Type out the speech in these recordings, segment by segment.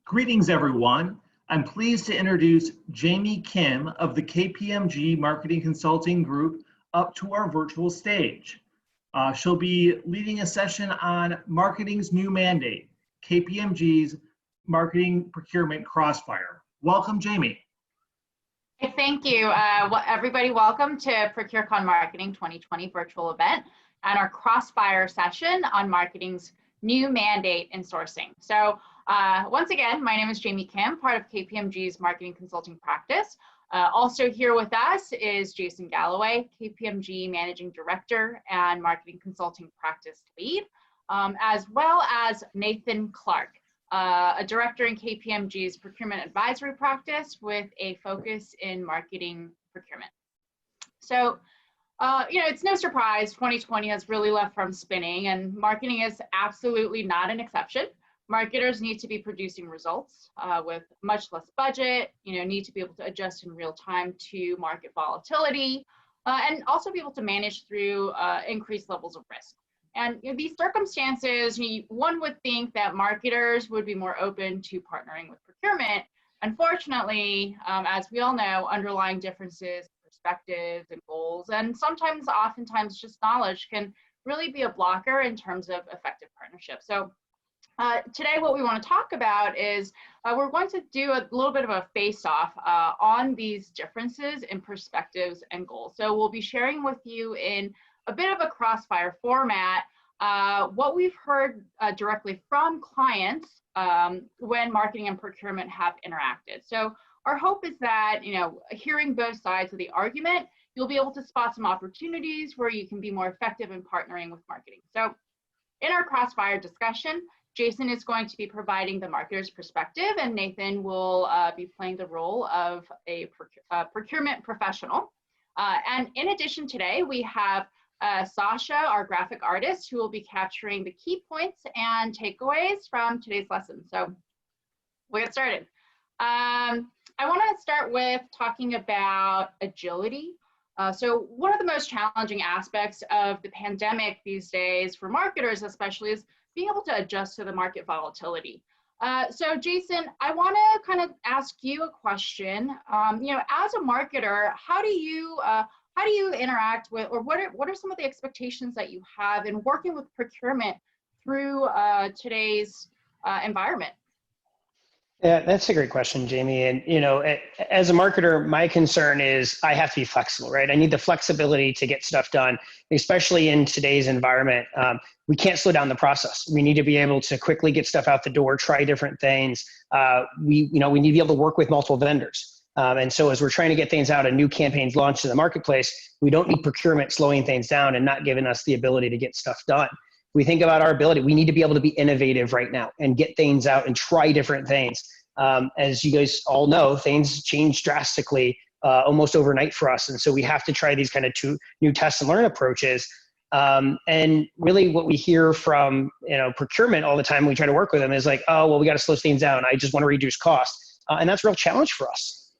Greetings, everyone. I'm pleased to introduce Jamie Kim of the KPMG Marketing Consulting Group up to our virtual stage. She'll be leading a session on marketing's new mandate, KPMG's Marketing Procurement Crossfire. Welcome, Jamie. Hey, thank you. Everybody, welcome to ProcureCon Marketing 2020 virtual event and our Crossfire session on marketing's new mandate in sourcing. So once again, my name is Jamie Kim, part of KPMG's marketing consulting practice. Also here with us is Jason Galloway, KPMG Managing Director and Marketing Consulting Practice Lead, as well as Nathan Clark, a director in KPMG's Procurement Advisory practice with a focus in marketing procurement. So, it's no surprise 2020 has really left from spinning, and marketing is absolutely not an exception. Marketers need to be producing results with much less budget, need to be able to adjust in real time to market volatility, and also be able to manage through increased levels of risk. And these circumstances, one would think that marketers would be more open to partnering with procurement. Unfortunately, as we all know, underlying differences, perspectives, and goals, and oftentimes just knowledge can really be a blocker in terms of effective partnership. So today what we want to talk about is we're going to do a little bit of a face-off on these differences in perspectives and goals. So we'll be sharing with you in a bit of a crossfire format what we've heard directly from clients when marketing and procurement have interacted. So our hope is that, hearing both sides of the argument, you'll be able to spot some opportunities where you can be more effective in partnering with marketing. So in our crossfire discussion, Jason is going to be providing the marketer's perspective, and Nathan will be playing the role of a procurement professional. And in addition, today we have Sasha, our graphic artist, who will be capturing the key points and takeaways from today's lesson. So we'll get started. I want to start with talking about agility. So one of the most challenging aspects of the pandemic these days for marketers especially is being able to adjust to the market volatility. So Jason, I want to kind of ask you a question. As a marketer, how do you interact with, or what are some of the expectations that you have in working with procurement through today's environment? Yeah, that's a great question, Jamie. And, as a marketer, my concern is I have to be flexible, right? I need the flexibility to get stuff done, especially in today's environment. We can't slow down the process. We need to be able to quickly get stuff out the door, try different things. We need to be able to work with multiple vendors. And so as we're trying to get things out and new campaigns launched in the marketplace, we don't need procurement slowing things down and not giving us the ability to get stuff done. We think about our ability, we need to be able to be innovative right now and get things out and try different things. As you guys all know, things change drastically almost overnight for us. And so we have to try these kind of new test and learn approaches. And really what we hear from procurement all the time when we try to work with them is like, oh, well, we got to slow things down. I just want to reduce costs. And that's a real challenge for us.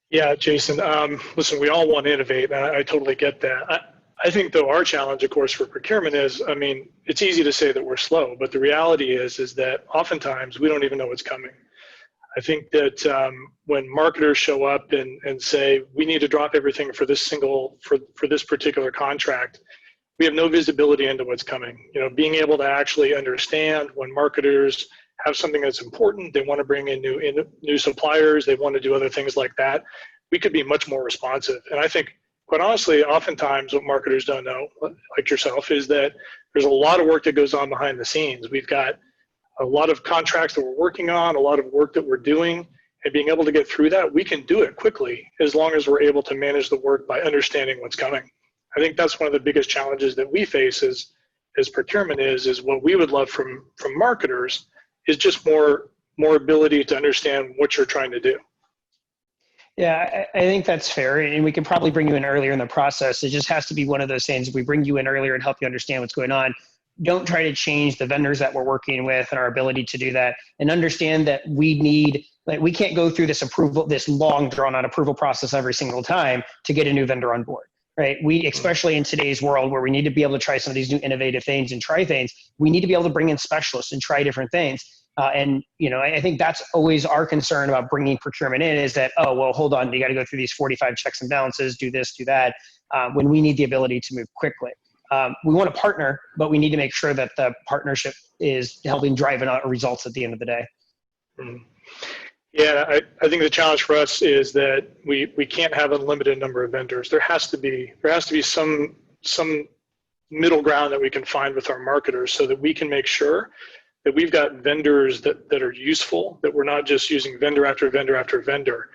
Yeah, Jason, listen, we all want to innovate. And I totally get that. I think, though, our challenge, of course, for procurement is, it's easy to say that we're slow, but the reality is that oftentimes we don't even know what's coming. I think that when marketers show up and say, we need to drop everything for this for this particular contract, we have no visibility into what's coming. Being able to actually understand when marketers have something that's important, they want to bring in new suppliers, they want to do other things like that, we could be much more responsive. And I think, quite honestly, oftentimes what marketers don't know, like yourself, is that there's a lot of work that goes on behind the scenes. We've got a lot of contracts that we're working on, a lot of work that we're doing, and being able to get through that, we can do it quickly as long as we're able to manage the work by understanding what's coming. I think that's one of the biggest challenges that we face as procurement is what we would love from marketers is just more ability to understand what you're trying to do. Yeah, I think that's fair. And we can probably bring you in earlier in the process. It just has to be one of those things. We bring you in earlier and help you understand what's going on. Don't try to change the vendors that we're working with and our ability to do that, and understand that we can't go through this long drawn out approval process every single time to get a new vendor on board. right? We, especially in today's world where we need to be able to try some of these new innovative things and try things, we need to be able to bring in specialists and try different things. And, you know, I think that's always our concern about bringing procurement in is that, oh, well, hold on, you got to go through these 45 checks and balances, do this, do that, when we need the ability to move quickly. We want to partner, but we need to make sure that the partnership is helping drive results at the end of the day. Mm-hmm. Yeah, I think the challenge for us is that we can't have an unlimited number of vendors. There has to be some middle ground that we can find with our marketers so that we can make sure that we've got vendors that are useful, that we're not just using vendor after vendor after vendor.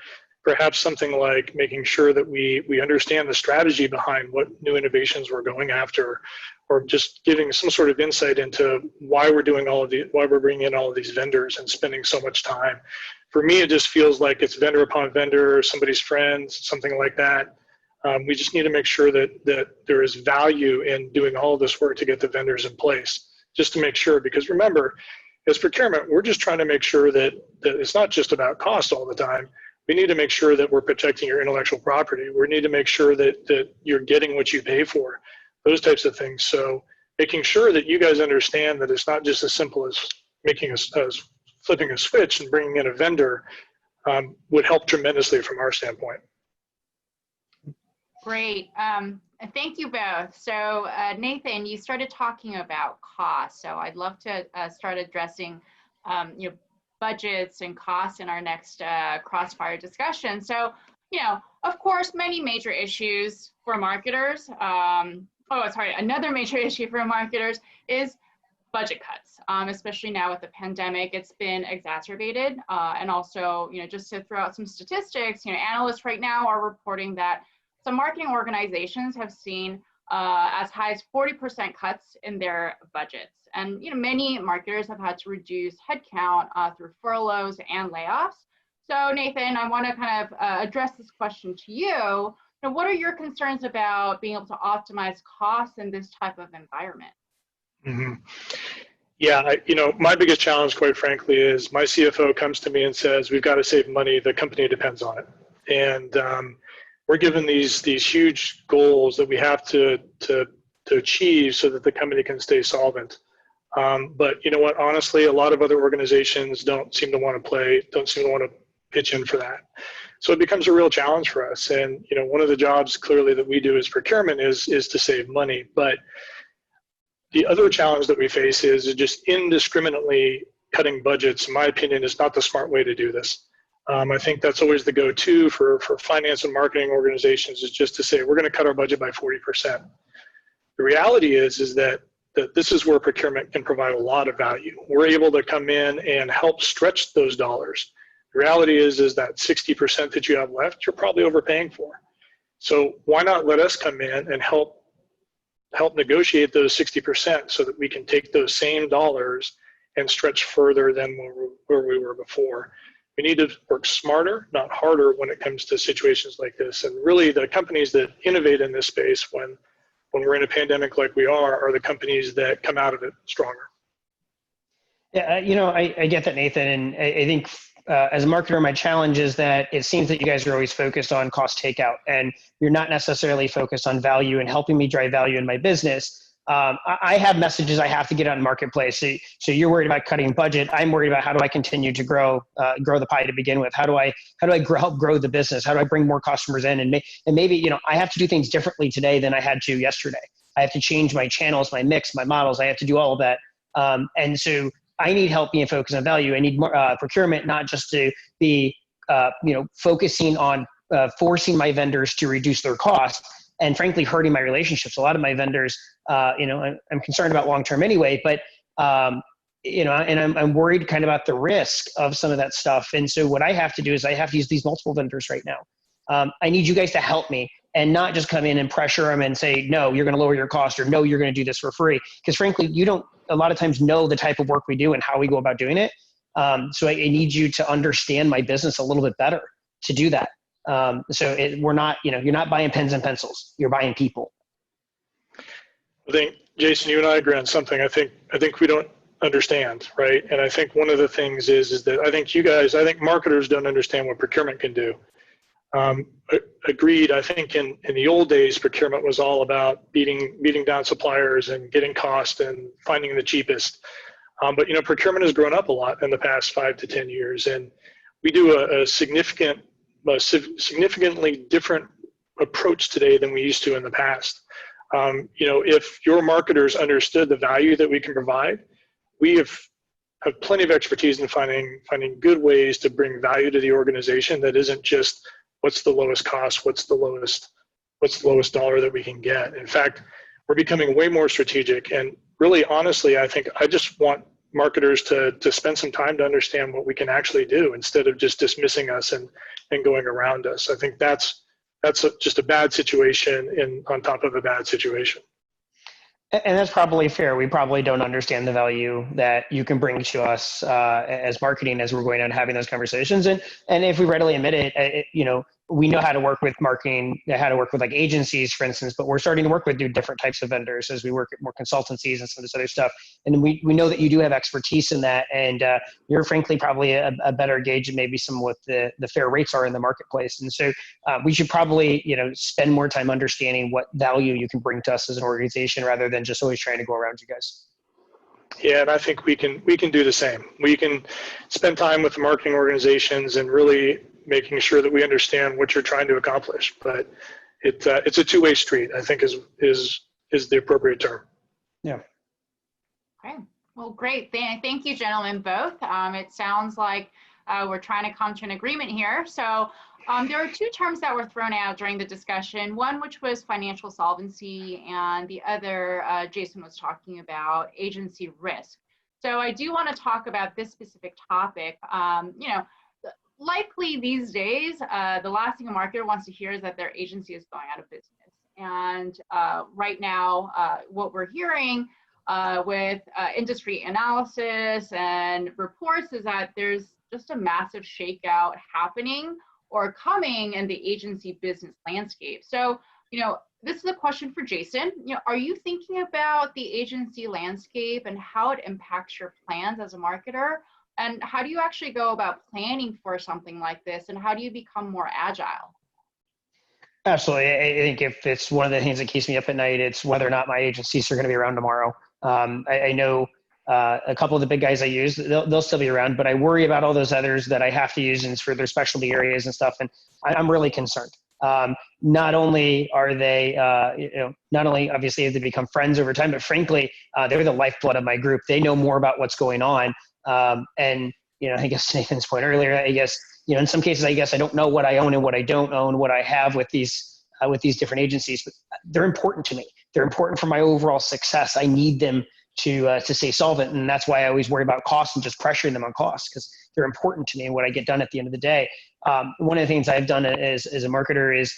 Perhaps something like making sure that we understand the strategy behind what new innovations we're going after, or just giving some sort of insight into why we're doing why we're bringing in all of these vendors and spending so much time. For me, it just feels like it's vendor upon vendor, somebody's friends, something like that. We just need to make sure that there is value in doing all of this work to get the vendors in place, just to make sure, because remember, as procurement, we're just trying to make sure that it's not just about cost all the time. We need to make sure that we're protecting your intellectual property. We need to make sure that you're getting what you pay for, those types of things. So making sure that you guys understand that it's not just as simple as flipping a switch and bringing in a vendor would help tremendously from our standpoint. Great. Thank you both. So Nathan, you started talking about cost. So I'd love to start addressing budgets and costs in our next Crossfire discussion. So, of course, many major issues for marketers. Another major issue for marketers is budget cuts, especially now with the pandemic. It's been exacerbated. And also, just to throw out some statistics, analysts right now are reporting that some marketing organizations have seen as high as 40% cuts in their budgets. And many marketers have had to reduce headcount through furloughs and layoffs. So Nathan, I want to kind of address this question to you. What are your concerns about being able to optimize costs in this type of environment? Mm-hmm. Yeah, my biggest challenge, quite frankly, is my CFO comes to me and says, we've got to save money, the company depends on it. And we're given these huge goals that we have to achieve so that the company can stay solvent. But you know what, honestly, a lot of other organizations don't seem to want to pitch in for that. So it becomes a real challenge for us. And one of the jobs clearly that we do as procurement is to save money. But the other challenge that we face is just indiscriminately cutting budgets, in my opinion, is not the smart way to do this. I think that's always the go-to for finance and marketing organizations, is just to say, we're going to cut our budget by 40%. The reality is that this is where procurement can provide a lot of value. We're able to come in and help stretch those dollars. The reality is that 60% that you have left, you're probably overpaying for. So why not let us come in and help negotiate those 60% so that we can take those same dollars and stretch further than where we were before. We need to work smarter, not harder, when it comes to situations like this. And really, the companies that innovate in this space when we're in a pandemic like we are the companies that come out of it stronger. Yeah, I get that, Nathan. And I think as a marketer, my challenge is that it seems that you guys are always focused on cost takeout and you're not necessarily focused on value and helping me drive value in my business. I have messages I have to get on Marketplace. So you're worried about cutting budget. I'm worried about how do I continue to grow the pie to begin with? How do I help grow the business? How do I bring more customers in? And maybe I have to do things differently today than I had to yesterday. I have to change my channels, my mix, my models. I have to do all of that. And so I need help being focused on value. I need more procurement, not just to be focusing on forcing my vendors to reduce their costs and frankly hurting my relationships. A lot of my vendors, I'm concerned about long-term anyway, but and I'm worried kind of about the risk of some of that stuff. And so what I have to do is I have to use these multiple vendors right now. I need you guys to help me and not just come in and pressure them and say, no, you're going to lower your cost, or no, you're going to do this for free. Because frankly, you don't a lot of times know the type of work we do and how we go about doing it. So I need you to understand my business a little bit better to do that. We're not, you're not buying pens and pencils, you're buying people. I think, Jason, you and I agree on something. I think we don't understand, right? And I think one of the things is that I think marketers don't understand what procurement can do. Agreed. I think in the old days, procurement was all about beating down suppliers and getting cost and finding the cheapest. But procurement has grown up a lot in the past 5 to 10 years, and we do a significantly different approach today than we used to in the past. If your marketers understood the value that we can provide, we have plenty of expertise in finding good ways to bring value to the organization that isn't just what's the lowest cost, what's the lowest dollar that we can get. In fact, we're becoming way more strategic, and really honestly, I think I just want marketers to spend some time to understand what we can actually do instead of just dismissing us and going around us. I think that's just a bad situation on top of a bad situation. And that's probably fair. We probably don't understand the value that you can bring to us as marketing as we're going out and having those conversations. And if we readily admit it, we know how to work with marketing, how to work with like agencies, for instance, but we're starting to work with different types of vendors as we work at more consultancies and some of this other stuff. And we know that you do have expertise in that, and you're frankly probably a better gauge of maybe some of what the fair rates are in the marketplace. And so we should probably, spend more time understanding what value you can bring to us as an organization rather than just always trying to go around you guys. Yeah, and I think we can do the same. We can spend time with the marketing organizations and really making sure that we understand what you're trying to accomplish. But it's a two-way street, I think is the appropriate term. Yeah. Okay. Well, great. Thank you, gentlemen, both. It sounds like we're trying to come to an agreement here. So there are 2 terms that were thrown out during the discussion, one which was financial solvency, and the other, Jason was talking about agency risk. So I do want to talk about this specific topic. Likely these days, the last thing a marketer wants to hear is that their agency is going out of business. And right now, what we're hearing with industry analysis and reports is that there's just a massive shakeout happening or coming in the agency business landscape. So, this is a question for Jason. Are you thinking about the agency landscape and how it impacts your plans as a marketer? And how do you actually go about planning for something like this? And how do you become more agile? Absolutely. I think if it's one of the things that keeps me up at night, it's whether or not my agencies are going to be around tomorrow. I know a couple of the big guys I use, they'll still be around, but I worry about all those others that I have to use and for their specialty areas and stuff. And I'm really concerned. Not only are they, not only obviously have they become friends over time, but frankly, they're the lifeblood of my group. They know more about what's going on. And, I guess Nathan's point earlier, I guess, in some cases, I guess I don't know what I own and what I don't own, what I have with these different agencies, but they're important to me. They're important for my overall success. I need them to stay solvent. And that's why I always worry about costs and just pressuring them on costs, because they're important to me and what I get done at the end of the day. One of the things I've done as a marketer is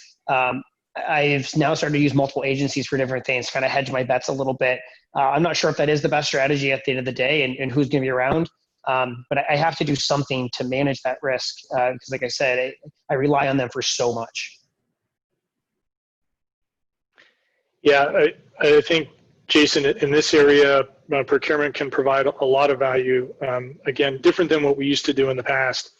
I've now started to use multiple agencies for different things, kind of hedge my bets a little bit. I'm not sure if that is the best strategy at the end of the day and who's going to be around. But I have to do something to manage that risk because, like I said, I rely on them for so much. Yeah, I think, Jason, in this area, procurement can provide a lot of value. Again, different than what we used to do in the past.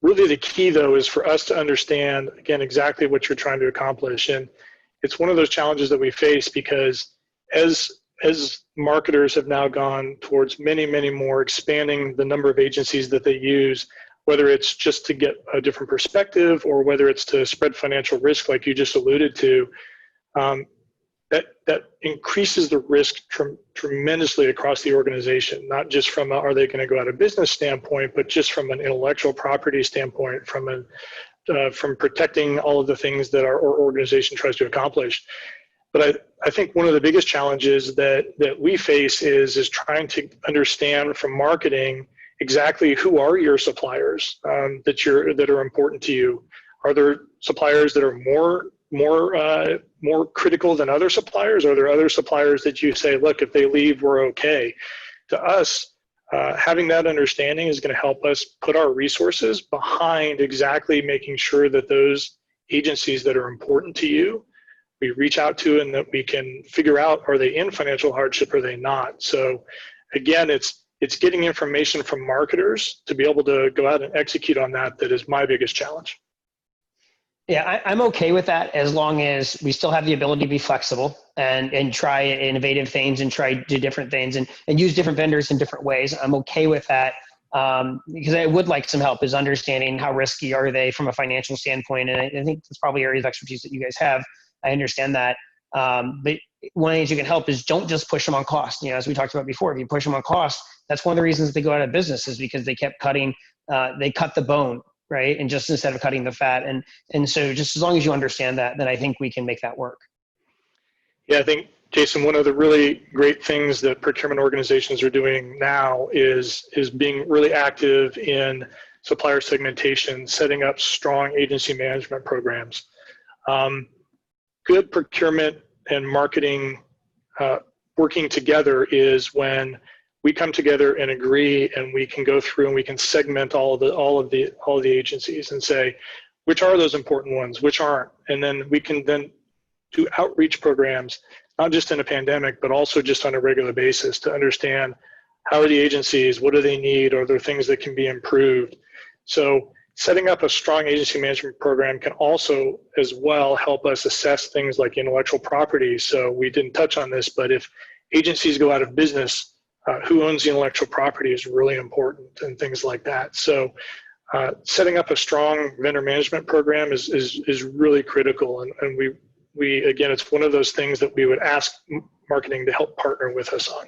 Really the key, though, is for us to understand, again, exactly what you're trying to accomplish. And it's one of those challenges that we face because as marketers have now gone towards many, many more, expanding the number of agencies that they use, whether it's just to get a different perspective or whether it's to spread financial risk like you just alluded to, that increases the risk tremendously across the organization, not just from are they going to go out of business standpoint, but just from an intellectual property standpoint, from protecting all of the things that our organization tries to accomplish. But I think one of the biggest challenges that we face is trying to understand from marketing exactly who are your suppliers that are important to you. Are there suppliers that are more critical than other suppliers? Are there other suppliers that you say, look, if they leave, we're okay? To us, having that understanding is going to help us put our resources behind exactly making sure that those agencies that are important to you, we reach out to and that we can figure out, are they in financial hardship or are they not? So again, it's it's getting information from marketers to be able to go out and execute on that is my biggest challenge. Yeah, I'm okay with that as long as we still have the ability to be flexible and try innovative things and try do different things and use different vendors in different ways. I'm okay with that because I would like some help is understanding how risky are they from a financial standpoint. And I think it's probably areas of expertise that you guys have. I understand that. But one of the things you can help is don't just push them on cost. As we talked about before, if you push them on cost, that's one of the reasons they go out of business is because they kept cutting, they cut the bone. Right. And just instead of cutting the fat. And so just as long as you understand that, then I think we can make that work. Yeah, I think, Jason, one of the really great things that procurement organizations are doing now is being really active in supplier segmentation, setting up strong agency management programs. Good procurement and marketing working together is when we come together and agree, and we can go through and we can segment all of the agencies and say, which are those important ones, which aren't, and then we can then do outreach programs, not just in a pandemic, but also just on a regular basis to understand how are the agencies, what do they need, are there things that can be improved. So setting up a strong agency management program can also as well help us assess things like intellectual property. So we didn't touch on this, but if agencies go out of business, who owns the intellectual property is really important and things like that. So setting up a strong vendor management program is really critical. And we again, it's one of those things that we would ask marketing to help partner with us on.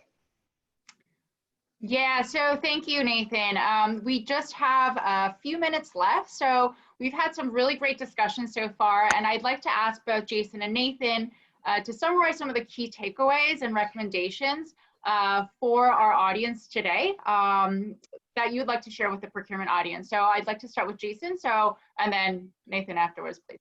Yeah, so thank you, Nathan. We just have a few minutes left. So we've had some really great discussions so far. And I'd like to ask both Jason and Nathan to summarize some of the key takeaways and recommendations for our audience today that you'd like to share with the procurement audience. So I'd like to start with Jason, and then Nathan afterwards, please.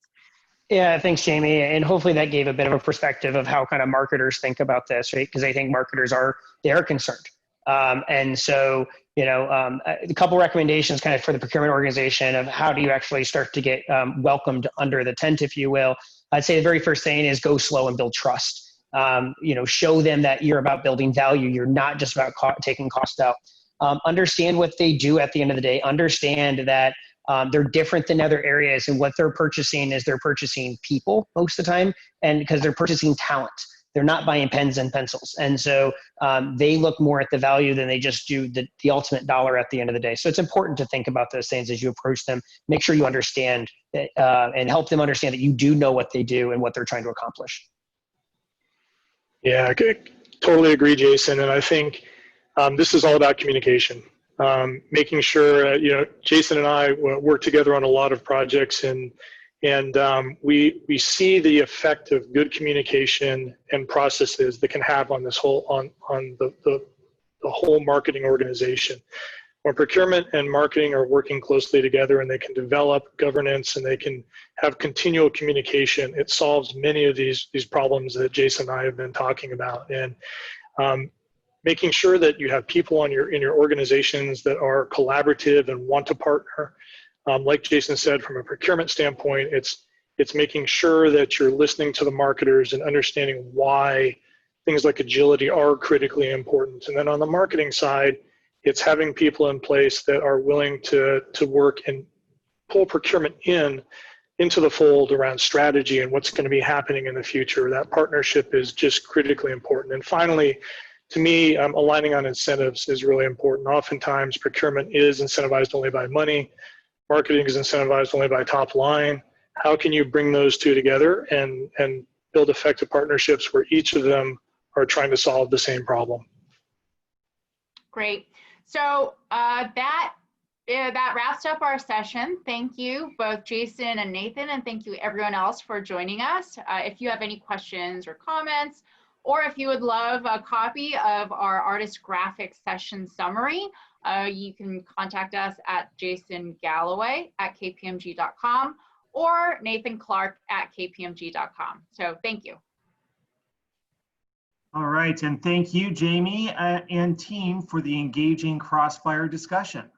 Yeah, thanks, Jamie. And hopefully that gave a bit of a perspective of how kind of marketers think about this, right? Because I think marketers are concerned. And so, a couple recommendations kind of for the procurement organization of how do you actually start to get welcomed under the tent, if you will. I'd say the very first thing is go slow and build trust. Show them that you're about building value. You're not just about taking cost out. Understand what they do at the end of the day. Understand that they're different than other areas, and what they're purchasing is they're purchasing people most of the time, and because they're purchasing talent. They're not buying pens and pencils. And so they look more at the value than they just do the ultimate dollar at the end of the day. So it's important to think about those things as you approach them. Make sure you understand that, and help them understand that you do know what they do and what they're trying to accomplish. Yeah, I totally agree, Jason. And I think this is all about communication. Making sure, Jason and I work together on a lot of projects, and we see the effect of good communication and processes that can have on this whole on the whole marketing organization. When procurement and marketing are working closely together and they can develop governance and they can have continual communication, it solves many of these problems that Jason and I have been talking about. And making sure that you have people in your organizations that are collaborative and want to partner. Like Jason said, from a procurement standpoint, it's making sure that you're listening to the marketers and understanding why things like agility are critically important. And then on the marketing side, it's having people in place that are willing to work and pull procurement into the fold around strategy and what's going to be happening in the future. That partnership is just critically important. And finally, to me, aligning on incentives is really important. Oftentimes, procurement is incentivized only by money. Marketing is incentivized only by top line. How can you bring those two together and build effective partnerships where each of them are trying to solve the same problem? Great. So that wraps up our session. Thank you, both Jason and Nathan, and thank you everyone else for joining us. If you have any questions or comments, or if you would love a copy of our artist graphic session summary, you can contact us at jasongalloway@kpmg.com or nathanclark@kpmg.com. So thank you. All right, and thank you, Jamie and team, for the engaging Crossfire discussion.